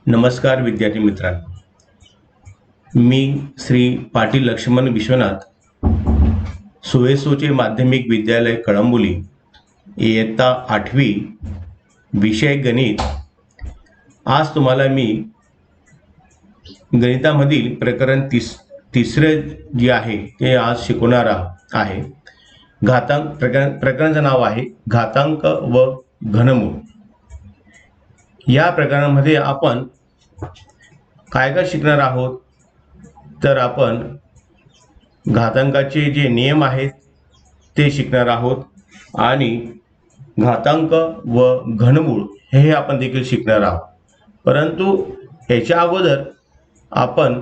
नमस्कार विद्यार्थी मित्रांनो. मी श्री पाटील लक्ष्मण विश्वनाथ, सुवेसोचे माध्यमिक विद्यालय कळंबोली, इयत्ता 8वी, विषय गणित. आज तुम्हाला मी गणितामधील प्रकरण तिसरे जे आहे ते आज शिकवणार आहे. प्रकरणाचं नाव आहे घातांक व घनमूळ. या प्रकरणामध्ये आपण काय काय शिकणार आहोत, तर आपण घातांकाचे जे नियम आहेत ते शिकणार आहोत आणि घातांक व घनमूळ हे आपण देखील शिकणार आहोत. परंतु याच्या अगोदर आपण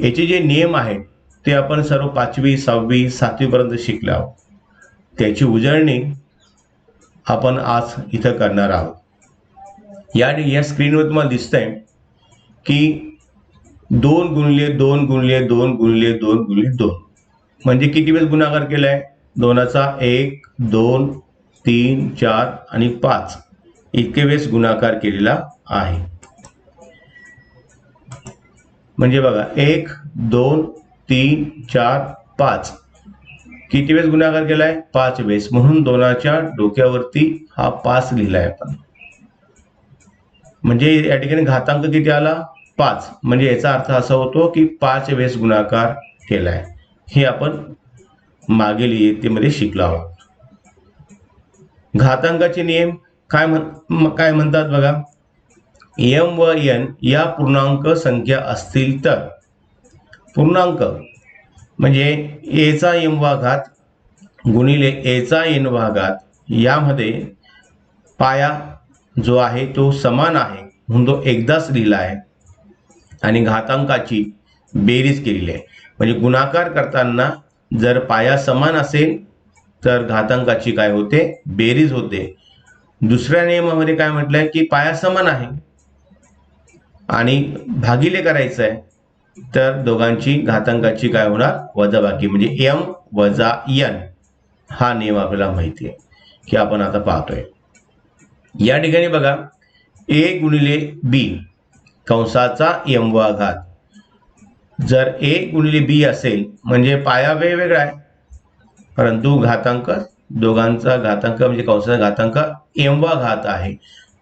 याचे जे नियम आहेत ते आपण सर्व 5वी 6वी 7वी पर्यंत शिकले आहोत. त्याची उजळणी आपण आज इथं करणार आहोत. या स्क्रीनवर तुम्हाला दिसतंय की 2 गुणिले 2 गुणिले 2 गुणिले 2 गुणिले 2 म्हणजे किती वेळेस गुणाकार केलाय? 2चा 1 2 3 4 आणि 5 इतके वेळेस गुणाकार केलेला आहे. म्हणजे बघा 1 2 3 4 5 किती वेळेस गुणाकार केलाय? 5 वेळेस. म्हणून 2च्या डोक्यावरती हा 5 लिहिलाय आपण. म्हणजे या ठिकाणी घातांक किती आला? 5. म्हणजे याचा अर्थ असा होतो की 5 वेळेस गुणाकार केलाय. हे आपण मागील इयत्तेमध्ये शिकलो आहोत. घातांकाचे नियम काय म्हणतात बघा. m व n या पूर्णांक संख्या असतील तर, पूर्णांक म्हणजे a चा m वा घात गुणिले a चा n वा घात, यामध्ये पाया जो आहे तो समान आहे म्हणून तो एकदाच लिहिला आहे आणि घातांकाची बेरीज केलेली आहे. म्हणजे गुणाकार करताना जर पाया समान असेल तर घातांकाची काय होते? बेरीज होते. दुसऱ्या नियमामध्ये काय म्हटलंय की पाया समान आहे आणि भागिले करायचं आहे तर दोघांची घातांकाची काय होणार? वजाबाकी, म्हणजे m वजा n. हा नियम आपल्याला माहिती आहे की आपण आता पाहतोय. या ठिकाणी बघा a गुणिले b कंसाचा m वा घात. जर a गुणिले b असेल म्हणजे पाया वेगवेगळा आहे परंतु घातांक दोघांचा घातांक म्हणजे कंसाचा घातांक m वा घात आहे.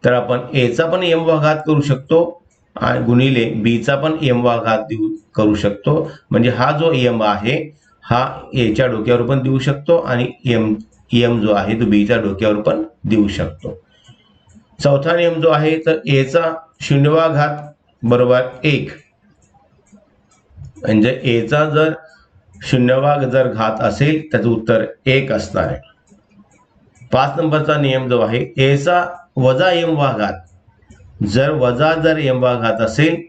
तर आपण a चा पण m वा घात करू शकतो आणि गुणिले b चा पण m वा घात करू शकतो. म्हणजे हा जो m आहे हा a च्या डोक्यावर पण देऊ शकतो आणि m जो आहे तो b च्या डोक्यावर पण देऊ शकतो. चौथा नियम जो आहे तर a चा 0वा घात बरोबर 1. म्हणजे a चा जर 0वा जर घात असेल त्याचं उत्तर 1 असणार आहे. 5 नंबरचा नियम जो आहे a चा वजा m वा घात. जर m वा घात असेल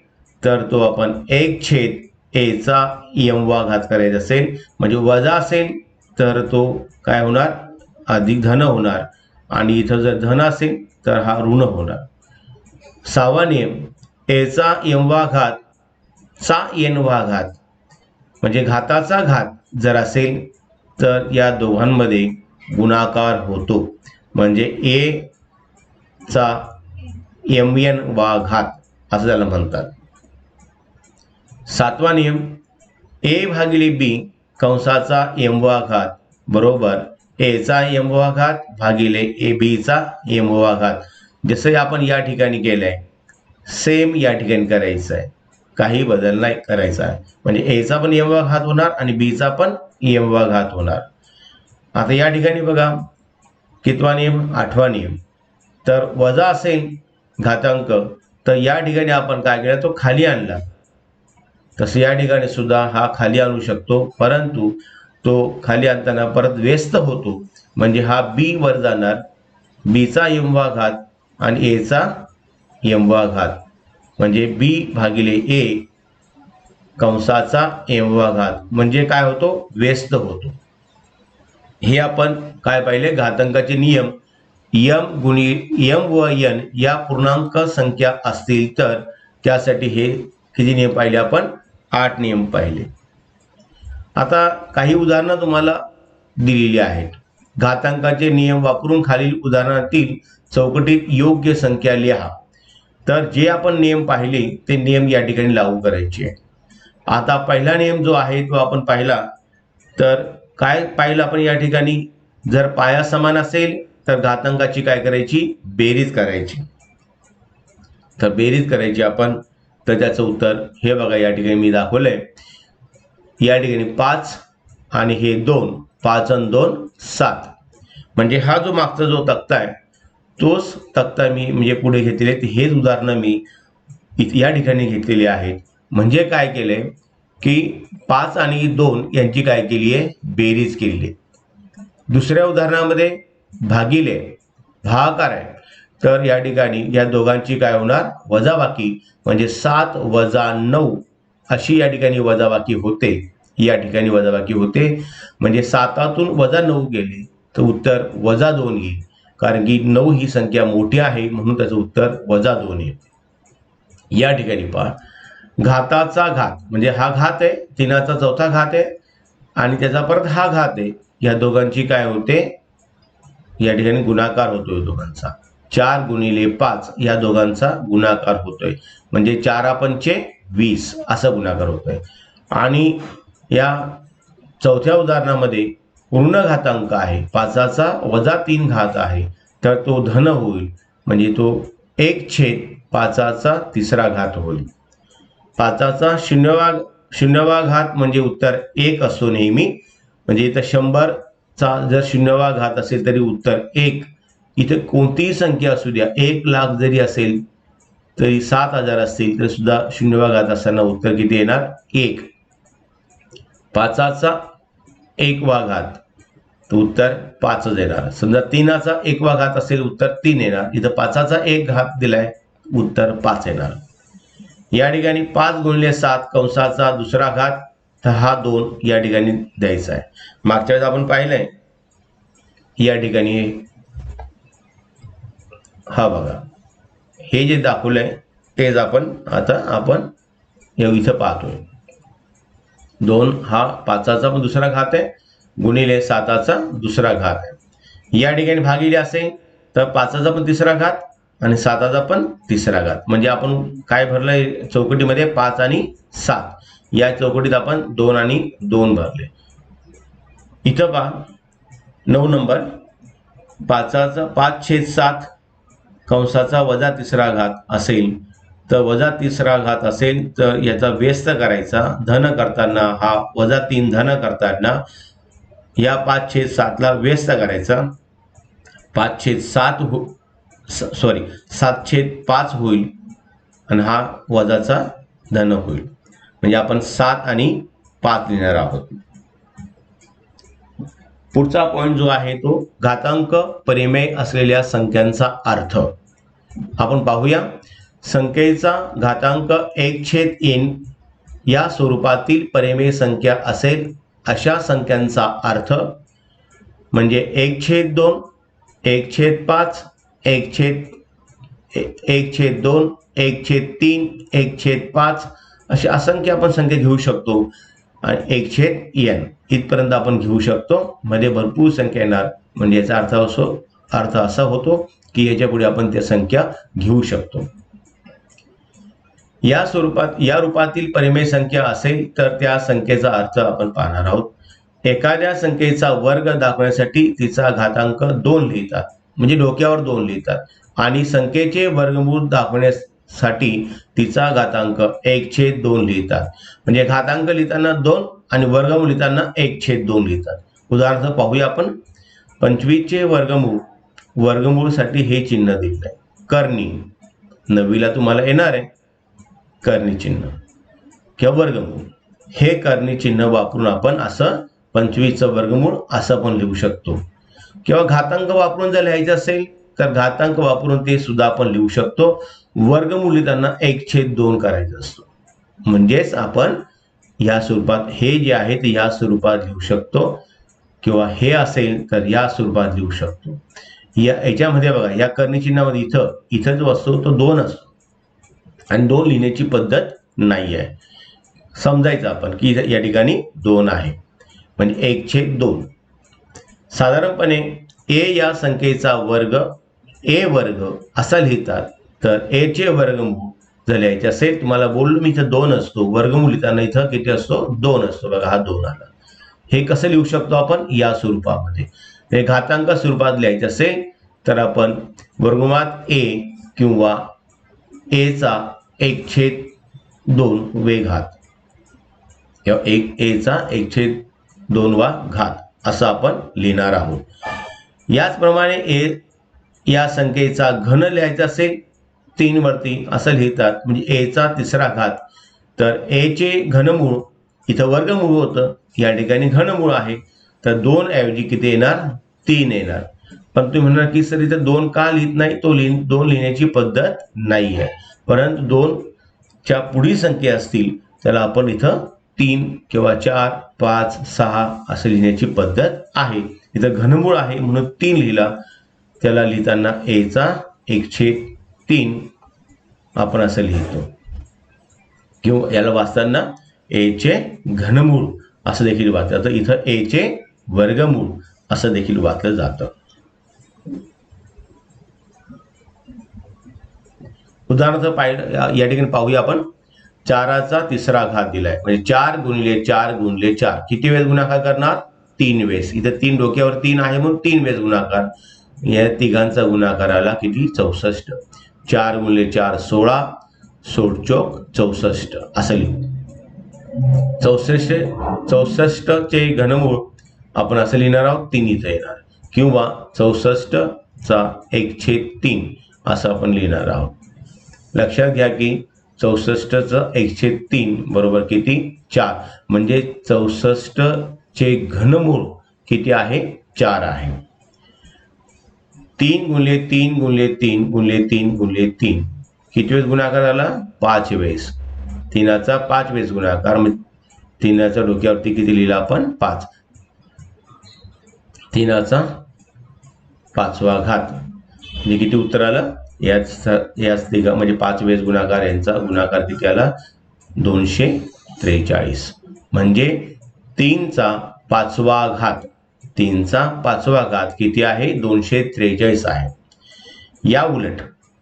तर तो आपण 1 छेद a चा m वा घात करायचा असेल. म्हणजे वजा असेल तर तो काय होणार? अधिक धन होणार आणि इथं जर धन असेल तर हा ऋण होणार. 6वा नियम a चा m वा घात चा n वा घात. म्हणजे घाताचा घात जर असेल तर या दोघांमध्ये गुणाकार होतो. म्हणजे a चा mn वा घात असं त्याला म्हणतात. 7वा नियम a भागिले b कंसाचा m वा घात बरोबर a चा m वा घात भागिले b चा m वा घात. जसं आपण या ठिकाणी केलंय सेम या ठिकाणी करायचं आहे, काही बदल नाही करायचा आहे. म्हणजे a चा पण m वा घात होणार आणि b चा पण m वा घात होणार. आता या ठिकाणी बघा कितवा नियम? 8वा नियम. तर वजा असेल घातांक तर या ठिकाणी आपण काय केलं? तो खाली आणला. तसं या ठिकाणी सुद्धा हा खाली आणू शकतो परंतु तो खाली आणताना परत व्यस्त होतो. म्हणजे हा b वर जाणार, b चा m वा घात आणि a चा m वा घात. म्हणजे b भागिले a कंसाचा m वा घात म्हणजे काय होतो? व्यस्त होतो. हे आपण काय पाहिले? घातांकाचे नियम m व n या पूर्णांक संख्या असतील तर त्यासाठी हे किती नियम पाहिले आपण? 8 नियम पाहिले. आता काही उदाहरणं तुम्हाला दिलेली आहेत. घातांकाचे नियम वापरून खालील उदाहरणातील चौकटीत योग्य संख्या लिहा. तर जे आपण नियम पाहिले ते नियम या ठिकाणी लागू करायचे आहे. आता पहिला नियम जो आहे तो आपण पाहिला, तर काय पाहिलं आपण या ठिकाणी, जर पाया समान असेल तर घातांकाची काय करायची, बेरीज करायची. तर बेरीज करायची आपण, तर त्याचं उत्तर हे बघा या ठिकाणी मी दाखवलंय. या ठिकाणी 5 आणि हे 2, 5 आणि 2 7. म्हणजे हा जो मागचा जो तक्ता आहे तोच तक्ता मी म्हणजे पुढे घेतलेले, हेच उदाहरणं मी या ठिकाणी घेतलेली आहेत. म्हणजे काय केलंय की 5 आणि 2 यांची काय केली आहे, बेरीज केलेली. दुसऱ्या उदाहरणामध्ये भागिले भागाकार आहे, तर या ठिकाणी या दोघांची काय होणार, वजाबाकी. म्हणजे 7 वजा 9 अशी या ठिकाणी वजाबाकी होते. या ठिकाणी वजाबाकी होते म्हणजे 7तून वजा 9 गेले तर उत्तर वजा 2 येईल. कारण की 9 ही संख्या मोठी आहे म्हणून त्याचं उत्तर वजा 2 येईल. या ठिकाणी पहा, घाताचा घात म्हणजे हा घात आहे, 3चा चौथा घात आहे आणि त्याचा परत हा घात आहे. या दोघांची काय होते, या ठिकाणी गुणाकार होतोय दोघांचा. 4 गुणिले 5 या दोघांचा गुणाकार होतोय. म्हणजे 4 पंचे 20 असा गुणाकार होतोय. आणि या चौथ्या उदाहरणामध्ये पूर्ण घातांक आहे, 5चा वजा 3 घात आहे, तर तो धन होईल. म्हणजे तो 1/5चा तिसरा घात होईल. 5चा शून्यवा घात म्हणजे उत्तर 1 असतो नेहमी. म्हणजे इथं 100चा जर शून्यवा घात असेल तरी उत्तर 1. इथे कोणतीही संख्या असू द्या, 1,00,000 जरी असेल तरी 7,000 असतील तरी सुद्धा शून्यवा घात असताना उत्तर किती येणार, 1. 5चा 1वा घात तर उत्तर 5च येणार. समजा 3चा 1वा घात असेल उत्तर 3 येणार. इथं 5चा 1 घात दिलाय, उत्तर 5 येणार. या ठिकाणी 5 गुणिले 7 कंसाचा दुसरा घात, तर हा 2 या ठिकाणी द्यायचा आहे. मागच्या वेळेस आपण पाहिलंय या ठिकाणी हा बघा, हे जे दाखवलंय तेच आपण इथं पाहतोय. 2 हा 5चा पण दुसरा घात आहे गुणिले 7चा दुसरा घात आहे. या ठिकाणी भागिले असेल तर 5चा पण तिसरा घात आणि 7चा पण तिसरा घात. म्हणजे आपण काय भरलंय चौकटीमध्ये, 5 आणि 7. या चौकटीत आपण 2 आणि 2 भरले. इथं पहा 9 नंबर, 5/7 कंसाचा वजा तिसरा घात असेल तर वजा तिसरा घात असेल तर याचा व्यस्त करायचा. धन करताना हा वजा 3 धन करताना या 5/7ला व्यस्त करायचा. 7/5 होईल आणि हा वजाचा धन होईल. म्हणजे आपण 7 आणि 5 लिहिणार आहोत. पुढचा पॉइंट जो आहे तो घातांक परिमेय असलेल्या संख्यांचा अर्थ. आपण पाहूया. संख्येचा घातांक 1/n या स्वरूपातील परिमेय संख्या असेल अशा संख्यांचा अर्थ म्हणजे 1/2, 1/5, 1/2, 1/3, 1/5 अशी असंख्य आपण संख्या घेऊ शकतो. आणि 1/n इथपर्यंत आपण घेऊ शकतो. मध्ये भरपूर संख्या येणार. म्हणजे याचा अर्थ असा होतो की याच्या पुढे आपण त्या संख्या घेऊ शकतो. या रूपातील परिमेय संख्या असेल तर त्या संख्येचा अर्थ आपण पाहणार आहोत. एखाद्या संख्येचा वर्ग दाखवण्यासाठी तिचा घातांक 2 लिहितात, म्हणजे डोक्यावर 2 लिहितात. आणि संख्येचे वर्गमूळ दाखवण्यासाठी तिचा घातांक 1/2 लिहितात. म्हणजे घातांक लिहिताना 2 आणि वर्गमूळ लिहिताना 1/2 लिहितात. उदाहरणार्थ पाहूया आपण. 25चे वर्गमूळसाठी हे चिन्ह दिलं आहे, कर्णी. 9वीला तुम्हाला येणार आहे कर्णी चिन्ह किंवा वर्गमूळ. हे कर्णी चिन्ह वापरून आपण असं 25चं वर्गमूळ असं पण लिहू शकतो. किंवा घातांक वापरून जर लिहायचं असेल तर घातांक वापरून ते सुद्धा आपण लिहू शकतो. वर्गमूळ लिहिताना 1/2 करायचं असतो. म्हणजेच आपण या स्वरूपात हे जे आहे ते या स्वरूपात लिहू शकतो किंवा हे असेल तर या स्वरूपात लिहू शकतो. याच्यामध्ये बघा, या कर्णी चिन्हामध्ये इथं जो असतो तो 2 असतो आणि 2 लिहिण्याची पद्धत नाही आहे. समजायचं आपण की या ठिकाणी 2 आहे म्हणजे 1/2. साधारणपणे a या संख्येचा वर्ग a वर्ग असा लिहितात. तर ए चे वर्गमूळ जर लिहायचे असेल, तुम्हाला बोललो मी इथं 2 असतो, वर्गमूळ लिहिताना इथं किती असतो? 2 असतो. बघा हा 2 आला. हे कसं लिहू शकतो आपण? या स्वरूपामध्ये. हे घातांक स्वरूपात लिहायचे असेल तर आपण वर्गमुळात ए किंवा ए चा 1/2 वे घात किंवा ए चा 1/2 वा घात असं आपण लिहिणार आहोत. याचप्रमाणे ए या संख्येचा घन लिहायचा असेल 3 वरती असं लिहितात, म्हणजे ए चा 3रा घात. तर ए चे घनमूळ इथं वर्गमूळ होतं, या ठिकाणी घनमूळ आहे, तर 2 ऐवजी किती येणार? 3 येणार. पण तुम्ही म्हणणार की सर इथं 2 का लिहित नाही? तो 2 लिहिण्याची पद्धत नाही आहे, परंतु 2 च्या पुढील संख्या असतील त्याला आपण इथं 3 किंवा 4, 5, 6 असं लिहिण्याची पद्धत आहे. इथं घनमूळ आहे म्हणून 3 लिहिला. त्याला लिहिताना ए चा 1/3 आपण असं लिहितो, किंवा याला वाचताना ए चे घनमूळ असं देखील वाचलं जातं. इथं ए चे वर्गमूळ असं देखील वाचलं जातं. उदाहरणार्थ या ठिकाणी पाहूया आपण. 4चा 3रा घात दिलाय, म्हणजे 4 गुणिले 4 गुणिले 4 किती वेळेस गुणाकार करणार? 3 वेळेस. इथं 3 डोक्यावर 3 आहे म्हणून 3 वेळेस गुणाकार. या तिघांचा गुणाकार आला किती? 64. 4 गुणिले 4 16, 16 चौक 64 असं लिहू. 64 चे घनमूळ आपण असं लिहिणार आहोत, 3 इथं येणार, किंवा 64 चा 1/3 असं आपण लिहिणार आहोत. लक्षात घ्या की 64 चा 1/3 बरोबर किती? 4. म्हणजे 64 चे घनमूळ किती आहे? 4 आहे. 3 गुणिले 3 गुणिले 3 गुणिले 3 गुणिले 3 किती वेळेस गुणाकार झाला? 5 वेळेस. 3चा 5 वेळेस गुणाकार, म्हणजे 3च्या डोक्यावरती किती लिहिला आपण? 5. 3चा 5वा घात म्हणजे किती उत्तर आलं? याच तिघा म्हणजे 5 वेळेस गुणाकार, यांचा गुणाकार किती आला? 243. म्हणजे 3चा 5वा घात, 3चा 5वा घात किती आहे? 243 आहे. या उलट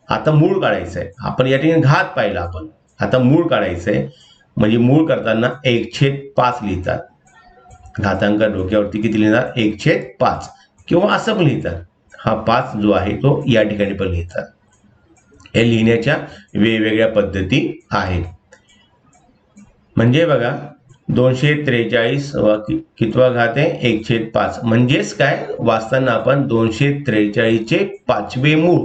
आता मूळ काढायचं आहे. आपण या ठिकाणी घात पाहिला, आपण आता मूळ काढायचं आहे. म्हणजे मूळ करताना 1/5 लिहितात. घातांक डोक्यावरती किती लिहिणार? 1/5, किंवा असं पण लिहितात. हा 5 जो आहे तो या ठिकाणी पण लिहितात. हे लिहिण्याच्या वेगवेगळ्या पद्धती आहेत. म्हणजे बघा 243 कितवा घात आहे? 1/5. म्हणजेच काय? वाचताना आपण 243 चे 5वे मूळ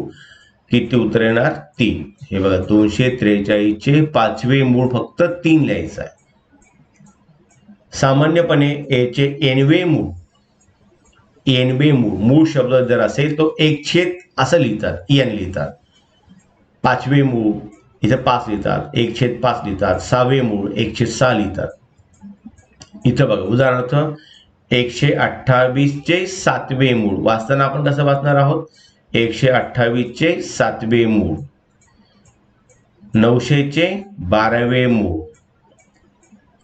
किती उत्तर येणार? 3. हे बघा 243 चे 5वे मूळ फक्त 3 लिहायचं आहे. सामान्यपणे ए चे एनवे मूळ, मूळ शब्द जर असेल तो 1 असं लिहितात, एन लिहितात. 5वे मूळ इथे 5 लिहितात, 1/5 लिहितात. 6वे मूळ 1/6 लिहितात. इथं बघा उदाहरणार्थ 128 चे 7वे मूळ वाचताना आपण कसं वाचणार आहोत? 128 चे 7वे मूळ. 900 चे 12वे मूळ.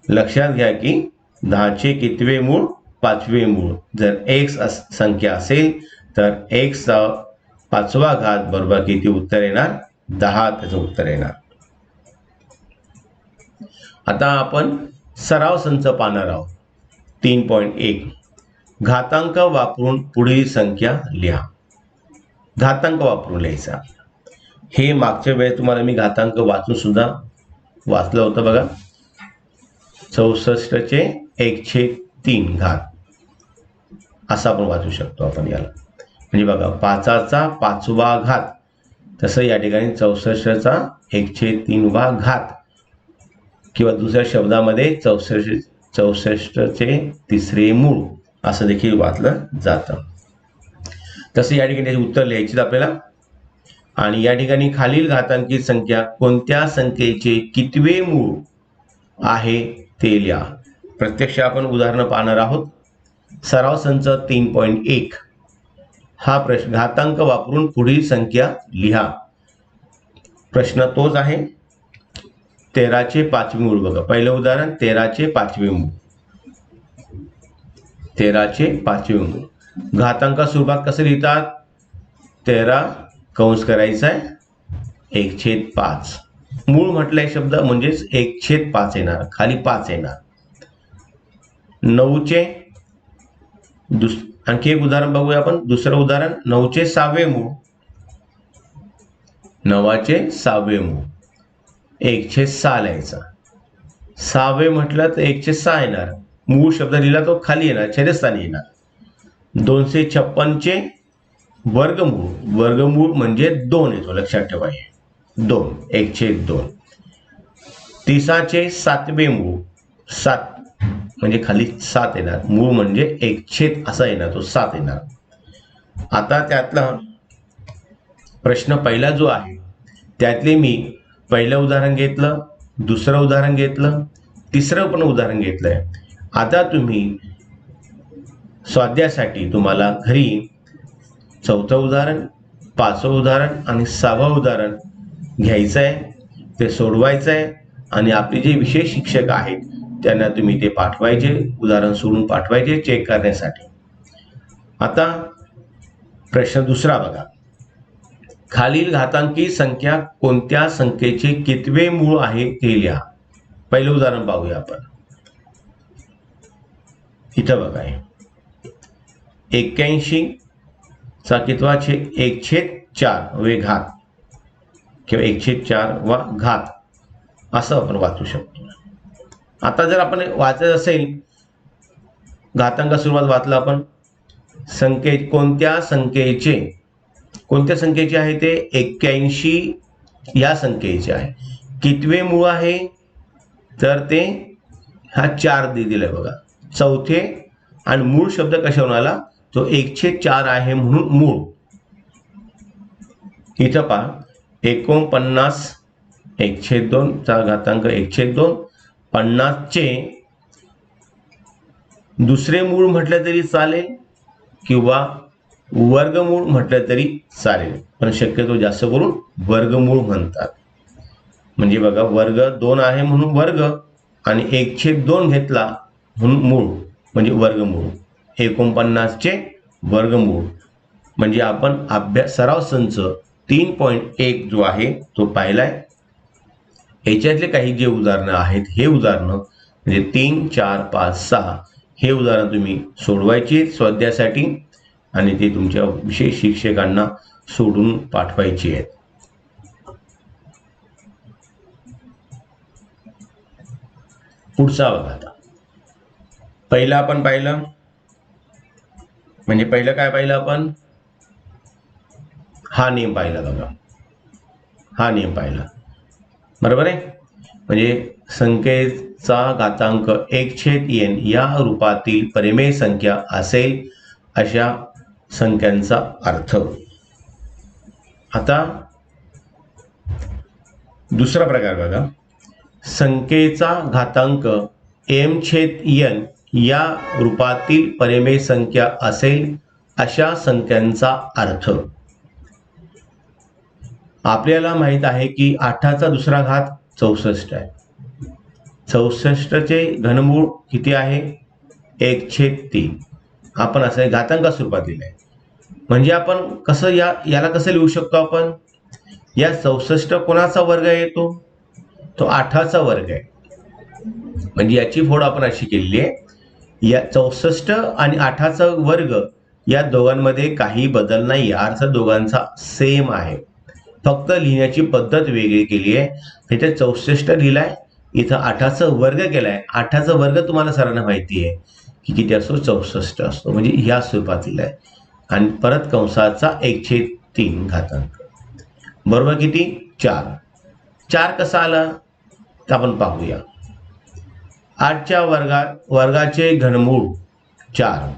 लक्षात घ्या की 10 चे कितवे मूळ? 5वे मूळ. जर x संख्या असेल तर x चा 5वा घात बरोबर किती उत्तर येणार? 10 त्याचं उत्तर येणार. आता आपण सराव संच पाहणार आहोत. 3.1 घातांक वापरून पुढील संख्या लिहा. घातांक वापरून लिहायचा. हे मागच्या वेळेस तुम्हाला मी घातांक वाचून सुद्धा वाचलं होतं बघा. 64 चे 1/3 घात असं आपण वाचू शकतो आपण याला. म्हणजे बघा 5चा 5वा घात, तसं या ठिकाणी 64 चा 1/3 वा घात, किंवा दुसऱ्या शब्दामध्ये 64 चे 3रे मूळ असं देखील वाचलं जातं. तसं या ठिकाणी उत्तर लिहायचे आपल्याला. आणि या ठिकाणी खालील घातांकी संख्या कोणत्या संख्येचे कितवे मूळ आहे ते लिहा. प्रत्यक्ष आपण उदाहरण पाहणार आहोत. सराव संच 3.1 हा प्रश्न घातांक वापरून पुढील संख्या लिहा. प्रश्न तोच आहे. 13 चे 5वे मूळ बघा. पहिलं उदाहरण 13 चे 5वे मूळ. 13 चे 5वे मूळ घातांक स्वरूपात कसं लिहितात? 13 कंस करायचा आहे, 1/5. मूळ म्हटलाय शब्द म्हणजेच 1/5 येणार, खाली 5 येणार. 9चे आणखी एक उदाहरण बघूया आपण. दुसरं उदाहरण 9चे 6वे मूळ. 9चे 6वे मूळ 1/6 लिहायचा. 6वे म्हटलं तर 1/6 येणार. मूळ शब्द लिहिला तो खाली येणार, छेदस्थानी येणार. 256चे वर्गमूळ. वर्गमूळ म्हणजे 2 येतो, लक्षात ठेवा. 2 1/2. 30चे 7वे मूळ. 7 म्हणजे खाली 7 येणार. मूळ म्हणजे 1/, असा येणार, तो 7 येणार. आता त्यातला प्रश्न पहिला जो आहे त्यातले मी पहिलं उदाहरण घेतलं, दुसरं उदाहरण घेतलं, तिसरं पण उदाहरण घेतलंय. आता तुम्ही स्वाध्यायासाठी तुम्हाला घरी 4थं उदाहरण, 5वं उदाहरण आणि 6वं उदाहरण घ्यायचं आहे, ते सोडवायचं आहे आणि आपले जे विषय शिक्षक आहेत त्यांना तुम्ही ते पाठवायचे, उदाहरण सोडून पाठवायचे चेक करण्यासाठी. आता प्रश्न दुसरा बघा. खालील घातांकी संख्या कोणत्या संख्येचे कितवे मूळ आहे ते लिहा. पहिलं उदाहरण पाहूया आपण. इथं बघा, 81 चा कितवा छेद? 1/4 वे घात किंवा 1/4 वा घात असं आपण वाचू शकतो. आता जर आपण वाचायचं असेल, घातांका सुरुवात वाचला आपण. कोणत्या संख्येचे आहे ते? 81 या संख्येचे आहे. कितवे मूळ आहे? तर ते हा 4 दिलेला आहे बघा. चौथे आणि मूळ शब्द कशावरून आला? तो 1/4 आहे म्हणून मूळ. इथं पहा, 49 1/2 चा घातांक 1/2. 50चे दुसरे मूळ म्हटलं तरी चालेल किंवा वर्गमूळ म्हटलं तरी चालेल, पण शक्यतो जास्त करून वर्गमूळ म्हणतात. म्हणजे बघा, वर्ग 2 आहे म्हणून वर्ग आणि 1/2 घेतला म्हणून मूळ म्हणजे वर्गमूळ. 49चे वर्गमूळ म्हणजे आपण सराव संच 3.1 जो आहे तो पाहिलाय. याच्यातले काही जे उदाहरणं आहेत, हे उदाहरणं म्हणजे 3, 4, 5, 6 हे उदाहरण तुम्ही सोडवायची स्वाध्यायासाठी आणि ते तुमच्या विषय शिक्षकांना सोडून पाठवायची आहेत. पुढचा बघा. आता पहिलं आपण पाहिलं, म्हणजे पहिलं काय पाहिलं आपण? हा नियम पाहिला बघा. हा नियम पाहिला, बरोबर आहे. म्हणजे संख्येचा घातांक 1/n या रूपातील परिमेय संख्या असेल अशा संख्यांचा अर्थ. आता दुसरा प्रकार बघा. संख्येचा घातांक m/n या रूपातील परिमेय संख्या असेल अशा संख्यांचा अर्थ. आपल्याला माहित आहे की 8चा दुसरा घात 64 आहे. 64चे घनमूळ किती आहे? 1/3. आपण असं घातांका स्वरूपात दिलंय. म्हणजे आपण कसं याला कसं लिहू शकतो आपण? या 64 कोणाचा वर्ग येतो? तो 8चा वर्ग आहे. म्हणजे याची फोड आपण अशी केलेली आहे, या 64 आणि 8चा वर्ग या दोघांमध्ये काही बदल नाही, अर्थ दोघांचा सेम आहे, फक्त लिहिण्याची पद्धत वेगळी केली आहे. इथे 64 लिहिलाय, इथं 8चा वर्ग केलाय. 8चा वर्ग तुम्हाला सर्वांना माहिती आहे की किती असतो? 64 असतो. म्हणजे ह्या स्वरूपात लिहिलाय आणि परत कंसाचा 1/3 घातांक बरोबर किती? 4. 4 कसा आला तर आपण पाहूया. 8च्या वर्गाचे घनमूळ 4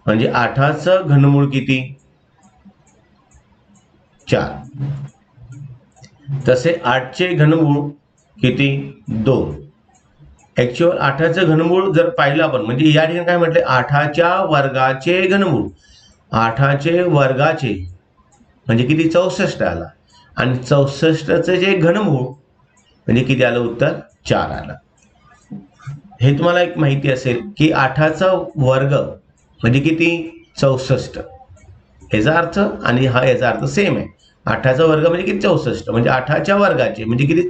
म्हणजे 8चं घनमूळ किती? 4. तसे 8चे घनमूळ किती? 2. ऍक्च्युअल 8चं घनमूळ जर पाहिलं आपण, म्हणजे या ठिकाणी काय म्हटले? 8च्या वर्गाचे घनमूळ. 8चे वर्गाचे म्हणजे किती? 64 आला. आणि 64चं जे घनमूळ म्हणजे किती आलं उत्तर? 4 आला. हे तुम्हाला एक माहिती असेल की 8चा वर्ग म्हणजे किती? 64. याचा अर्थ आणि हा याचा अर्थ सेम आहे. 8चा वर्ग म्हणजे किती 64 म्हणजे 8च्या वर्गाचे म्हणजे किती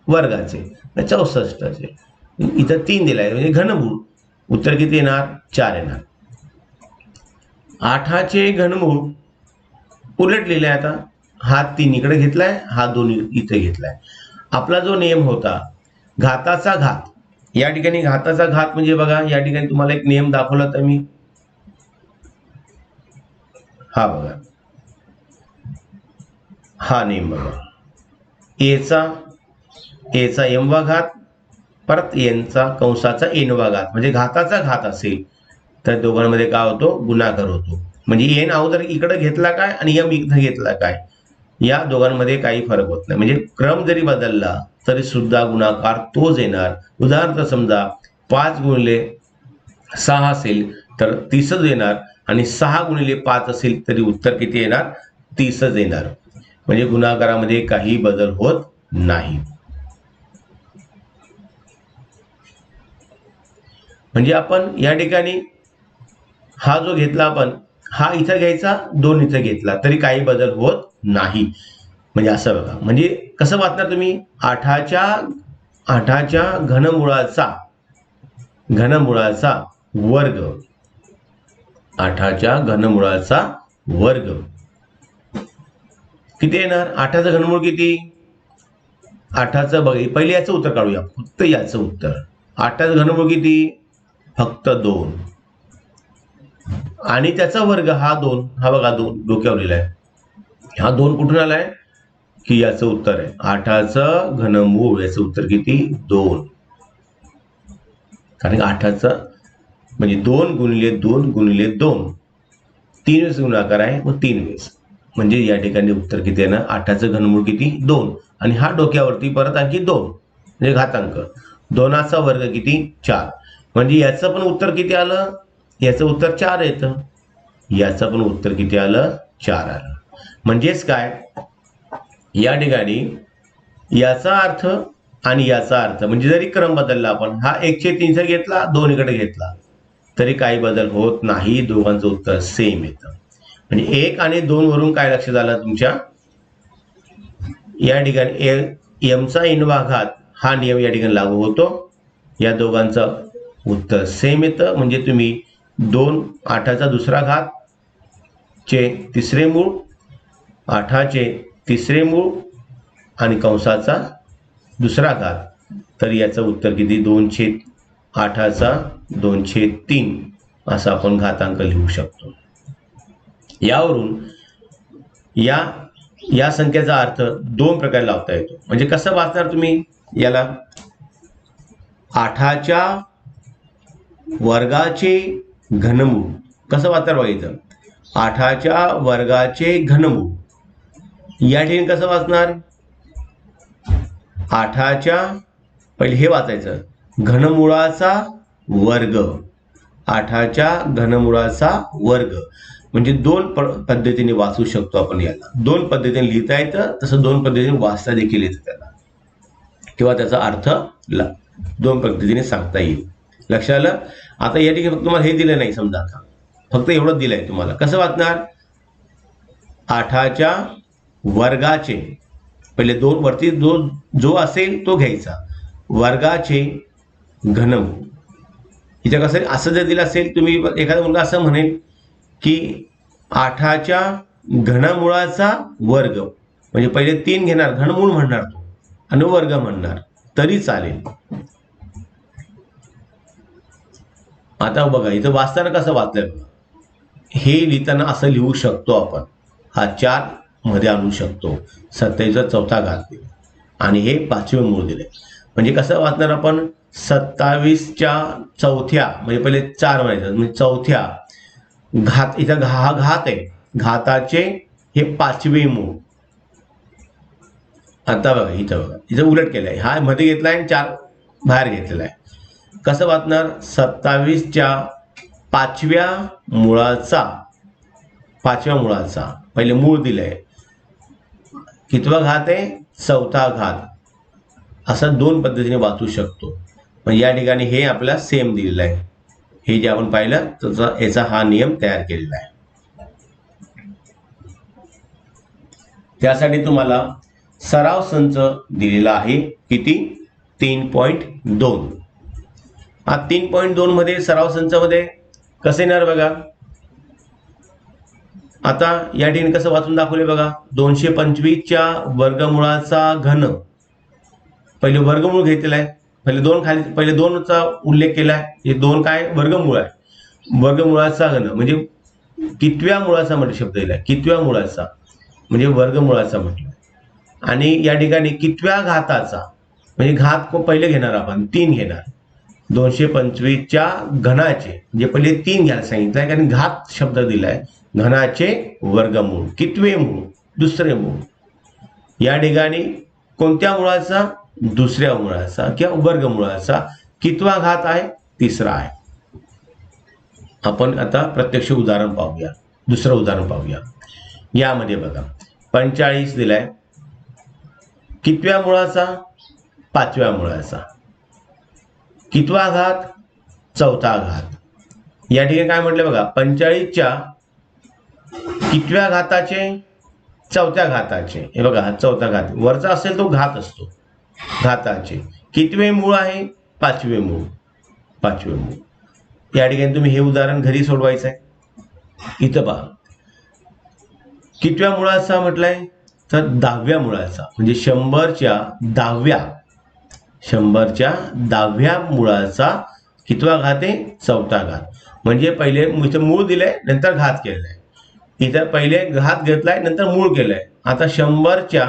वर्गाचे 64चे इथं 3 दिलाय म्हणजे घनमूळ उत्तर किती येणार 4 येणार. 8चे घनमूळ उलट लिहिलंय आता हा 3 इकडे घेतलाय हा 2 इथे घेतलाय. आपला जो नियम होता घाताचा घात या ठिकाणी घाताचा घात म्हणजे बघा या ठिकाणी तुम्हाला एक नियम दाखवला तर मी हा बघा हा नियम बघा एचा एमवा घात परत एनचा कंसाचा एनवा घात म्हणजे घाताचा घात असेल तर दोघांमध्ये काय होतो गुणाकार होतो. म्हणजे एन अगोदर इकडे घेतला काय आणि एम इथं घेतला काय या दोघांमध्ये काही फरक होत नाही. म्हणजे क्रम जरी बदलला तरी सुद्धा गुणाकार तोच येणार. उदाहरणार्थ समजा 5 गुणिले 6 असेल तर 30च येणार आणि 6 गुणिले 5 असेल तरी उत्तर किती येणार 30च येणार. म्हणजे गुणाकारामध्ये काही बदल होत नाही. म्हणजे आपण या ठिकाणी हा जो घेतला आपण हा इथं घ्यायचा 2 इथं घेतला तरी काही बदल होत नाही. म्हणजे असं बघा म्हणजे कसं वाचणार तुम्ही 8च्या घनमुळाचा वर्ग 8च्या घनमुळाचा वर्ग किती येणार 8चं घनमूळ किती 8चं बघा पहिले याचं उत्तर काढूया फक्त याचं उत्तर 8चं घनमूळ किती फक्त 2 आणि त्याचा वर्ग हा 2 हा बघा 2 डोक्यावर लिहिलाय हा 2 कुठून आलाय की याचं उत्तर आहे 8चं घनमूळ याचं उत्तर किती 2 कारण 8चं म्हणजे 2 गुणिले 2 गुणिले 2 3 वेळेस गुणाकार आहे मग 3 वेळेस म्हणजे या ठिकाणी उत्तर किती आहे ना 8चं घनमूळ किती 2 आणि हा डोक्यावरती परत आणखी 2 म्हणजे घातांक 2चा वर्ग किती 4 म्हणजे याचं पण उत्तर किती आलं याचं उत्तर 4 येतं याचं पण उत्तर किती आलं 4 आलं. म्हणजेच काय या ठिकाणी याचा अर्थ आणि याचा अर्थ म्हणजे जरी क्रम बदलला आपण हा 1/3 घेतला 2 इकडे घेतला तरी काही बदल होत नाही दोघांचं उत्तर सेम येतं. म्हणजे 1 आणि 2 वरून काय लक्षात आलं तुमच्या या ठिकाणी एमचा एनवा घात हा नियम या ठिकाणी लागू होतो. या दोघांचं उत्तर सेम येतं म्हणजे तुम्ही 2 8चा दुसरा घात चे तिसरे मूळ 8चे तिसरे मूळ आणि कंसाचा दुसरा घात तर याचं उत्तर किती 2/8चा 2/3 असा आपण घातांक लिहू शकतो. यावरून या संख्येचा अर्थ 2 प्रकारे लावता येतो. म्हणजे कसं वाचणार तुम्ही याला 8च्या वर्गाचे घनमूळ कसं वाचणार बघायचं 8च्या वर्गाचे घनमूळ या ठिकाणी कसं वाचणार 8च्या पहिले हे वाचायचं घनमुळाचा वर्ग 8च्या घनमुळाचा वर्ग म्हणजे 2 पद्धतीने वाचू शकतो आपण याला 2 पद्धतीने लिहिता येतं तसं 2 पद्धतीने वाचता देखील येतं त्याला किंवा त्याचा अर्थ 2 पद्धतीने सांगता येईल. लक्षात आलं. आता या ठिकाणी फक्त तुम्हाला हे दिलं नाही समजा आता फक्त एवढंच दिलंय तुम्हाला कसं वाचणार 8च्या वर्गाचे पहिले 2 वरती जो असेल तो घ्यायचा वर्गाचे घनमूळ इथे कसं असं जर दिलं असेल तुम्ही एखादा मुलगा असं म्हणेल की 8च्या घनमुळाचा वर्ग म्हणजे पहिले 3 घेणार घनमूळ म्हणणार तो आणि वर्ग म्हणणार तरी चालेल. आता बघा इथं वाचताना कसं वाचलंय बघा हे लिहिताना असं लिहू शकतो आपण हा 4 मध्ये आणू शकतो 27चा चौथा घात दिले आणि हे 5वे मूळ दिले म्हणजे कसं वाचणार आपण 27च्या चौथ्या म्हणजे पहिले 4 म्हणायचं म्हणजे चौथ्या घात इथं हा घात आहे घाताचे हे 5वे मूळ. आता बघा इथं उलट केलंय हा मध्ये घेतलाय 4 बाहेर घेतलेला आहे कसं वाचणार 27च्या 5व्या मुळाचा पहिले मूळ दिलंय कितवा घात आहे 4था घात असं 2 पद्धतीने वाचू शकतो. पण या ठिकाणी हे आपल्याला सेम दिलेलं आहे हे जे आपण पाहिलं तर याचा हा नियम तयार केलेला आहे. त्यासाठी तुम्हाला सराव संच दिलेला आहे. किती? 3.2. हा 3.2 मध्ये सराव संचामध्ये कसं येणार बघा. आता या ठिकाणी कसं वाचून दाखवले बघा. 225च्या वर्गमुळाचा घन, पहिले वर्गमूळ घेतलेला आहे, पहिले दोनचा उल्लेख केला आहे. हे दोन काय? वर्गमूळ आहे. वर्गमुळाचा घन म्हणजे कितव्या मुळाचा म्हणजे शब्द दिलाय, कितव्या मुळाचा म्हणजे वर्गमुळाचा म्हटलं. आणि या ठिकाणी कितव्या घाताचा म्हणजे घात पहिले घेणार आपण 3 घेणार. 225च्या घनाचे म्हणजे पहिले 3 घ्यायला सांगितलंय कारण घात शब्द दिलाय. घनाचे वर्गमूळ, कितवे मूळ? दुसरे मूळ. या ठिकाणी कोणत्या मुळाचा? दुसऱ्या मुळाचा किंवा वर्गमुळाचा. कितवा घात आहे? तिसरा आहे. आपण आता प्रत्यक्ष उदाहरण पाहूया. दुसरं उदाहरण पाहूया. यामध्ये बघा 45 दिलाय. कितव्या मुळाचा? 5व्या मुळाचा. कितवा घात? 4था घात. या ठिकाणी काय म्हटलं बघा, 45च्या कितव्या घाताचे? 4थ्या घाताचे. हे बघा, हा 4था घात. वरचा असेल तो घात असतो. घाताचे कितवे मूळ आहे? 5वे मूळ. 5वे मूळ. या ठिकाणी तुम्ही हे उदाहरण घरी सोडवायचं आहे. इथं पहा कितव्या मुळाचा म्हटलंय तर 10व्या मुळाचा म्हणजे 100च्या 10व्या मुळाचा कितवा घात आहे? 4था घात. म्हणजे पहिले इथं मूळ दिलंय, नंतर घात केलाय. इथं पहिले घात घेतलाय, नंतर मूळ केलंय. आता 100च्या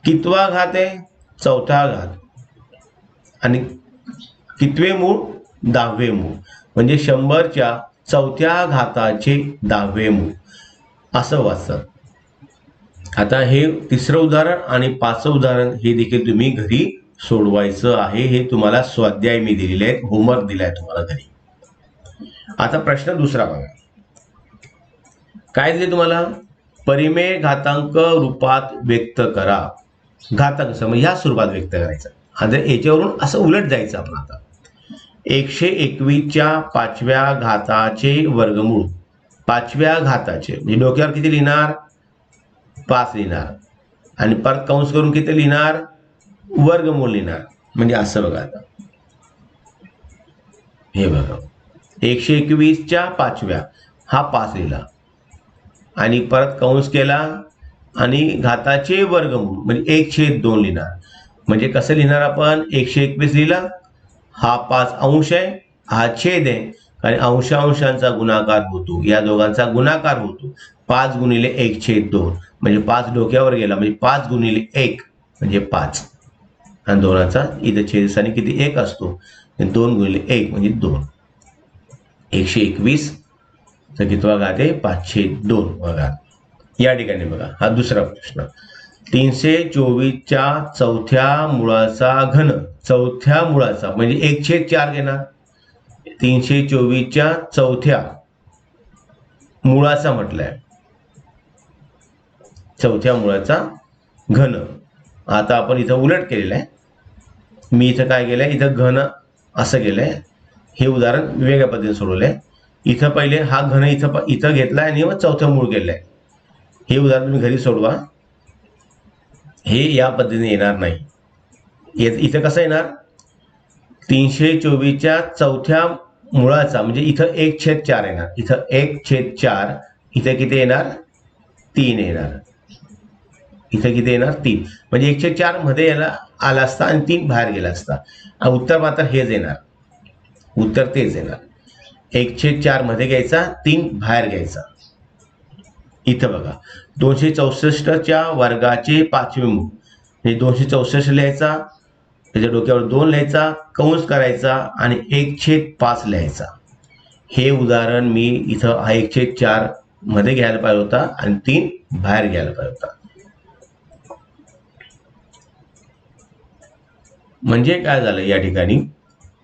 कितवा घात आहे? 4था घात. आणि कितवे मूळ? 10वे मूळ. म्हणजे 100च्या 4थ्या घाताचे 10वे मूळ असं वाचतं. आता हे तिसरं उदाहरण आणि 5चं उदाहरण हे देखील तुम्ही घरी सोडवायचं आहे. हे तुम्हाला स्वाध्याय मी दिलेले आहेत, होमवर्क दिलाय तुम्हाला घरी. आता प्रश्न दुसरा बघा. काय दिले तुम्हाला? परिमेय घातांक रूपात व्यक्त करा. घातांक मग ह्या स्वरूपात व्यक्त करायचं. आता याच्यावरून असं उलट जायचं आपण. आता 121च्या 5व्या घाताचे वर्गमूळ. 5व्या घाताचे म्हणजे डोक्यावर किती लिहिणार? 5 लिहिणार. आणि परत कंस करून किती लिहिणार? वर्गमूळ लिहिणार. म्हणजे असं बघा. आता हे बघा 121च्या 5व्या हा 5 लिहिला आणि परत कंस केला आणि घाताचे वर्गमूळ म्हणजे 1/2 लिहिणार. म्हणजे कसं लिहिणार आपण? 121 लिहिला, हा 5 अंश आहे, हा छेद आहे आणि अंशांचा गुणाकार होतो. या दोघांचा गुणाकार होतो. 5 गुणिले 1/2 म्हणजे 5 डोक्यावर गेला म्हणजे 5 गुणिले 1 म्हणजे 5. आणि 2चा इथं छेदस्थानी किती? 1 असतो. 2 गुणिले 1 म्हणजे 2. 121 तर कितवा घात आहे? 5/2 बघा. या ठिकाणी बघा हा दुसरा प्रश्न. 324च्या 4थ्या मुळाचा घन. 4थ्या मुळाचा म्हणजे 1/4 घेणार. 324च्या 4थ्या मुळाचा म्हटलंय. 4थ्या मुळाचा घन. आता आपण इथं उलट केलेलं आहे. मी इथं काय केलंय? इथं घन असं केलंय. हे उदाहरण वेगळ्या पद्धतीने सोडवलंय. इथं पहिले हा घन इथं घेतलाय आणि मग 4थं मूळ केलंय. हे उदाहरण तुम्ही घरी सोडवा. हे या पद्धतीने येणार नाही. इथं कसं येणार? 324च्या 4थ्या मुळाचा म्हणजे इथं 1/4 येणार. इथं 1/4. इथं किती येणार? 3 येणार. इथं किती येणार? 3. म्हणजे 1/4 मध्ये याला आला असता आणि 3 बाहेर गेला असता. उत्तर मात्र हेच येणार. उत्तर तेच येणार. 1/4 मध्ये घ्यायचा, 3 बाहेर घ्यायचा. इथं बघा 264च्या वर्गाचे 5वे मूळ म्हणजे 264 लिहायचा, त्याच्या डोक्यावर 2 लिहायचा, कंस करायचा आणि 1/5 लिहायचा. हे उदाहरण मी इथं 1/4 मध्ये घ्यायला पाहिजे होता आणि 3 बाहेर घ्यायला पाहिजे होता. म्हणजे काय झालं? या ठिकाणी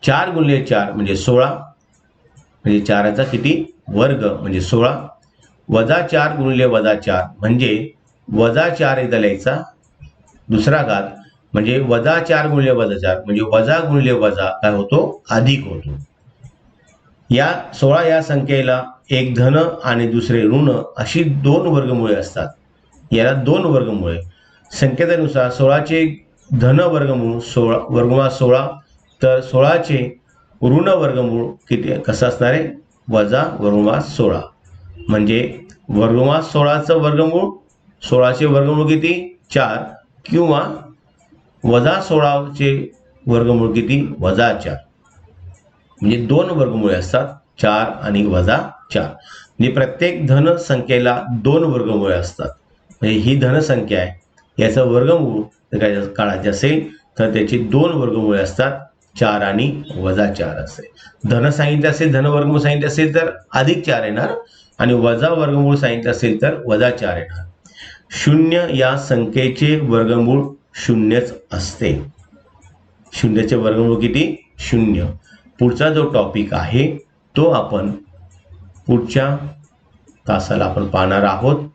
4 गुणिले 4 म्हणजे 16 म्हणजे 4चा किती? वर्ग म्हणजे 16. वजा 4 गुणिले वजा 4 म्हणजे वजा 4 इथं लिहायचा. दुसरा घात म्हणजे वजा 4 गुणिले वजा 4 म्हणजे वजा गुणिले वजा काय होतो? अधिक होतो. या 16 या संख्येला एक धन आणि दुसरे ऋण अशी 2 वर्गमुळे असतात. याला 2 वर्गमूळ आहे. संकेतानुसार 16चे धन वर्गमूळ 16 वर्गमूळ 16, तर 16चे ऋण वर्गमूळ किती कसं असणार आहे, वजा वर्गमूळ 16. म्हणजे वर्गमूळ 16चं वर्गमूळ 16चे वर्गमूळ किती 4, किंवा वजा 16चे वर्गमूळ किती वजा 4. म्हणजे 2 वर्गमूळे असतात, 4 आणि वजा 4. म्हणजे प्रत्येक धन संख्येला 2 वर्गमूळे असतात. म्हणजे ही धनसंख्या आहे, याचं वर्गमूळ जर काढायचे असेल तर त्याची 2 वर्गमूळे असतात, 4 आणि वजा 4 असे. धन सांगितले असेल, धन वर्गमूळ सांगितले असेल तर अधिक 4 येणार, आणि वजा वर्गमूळ सांगितले असेल तर वजा 4 येणार. शून्य या संख्येचे वर्गमूळ शून्यच असते. शून्याचे वर्गमूळ किती शून्य. पुढचा जो टॉपिक आहे तो आपण पुढच्या तासाला आपण पाहणार आहोत.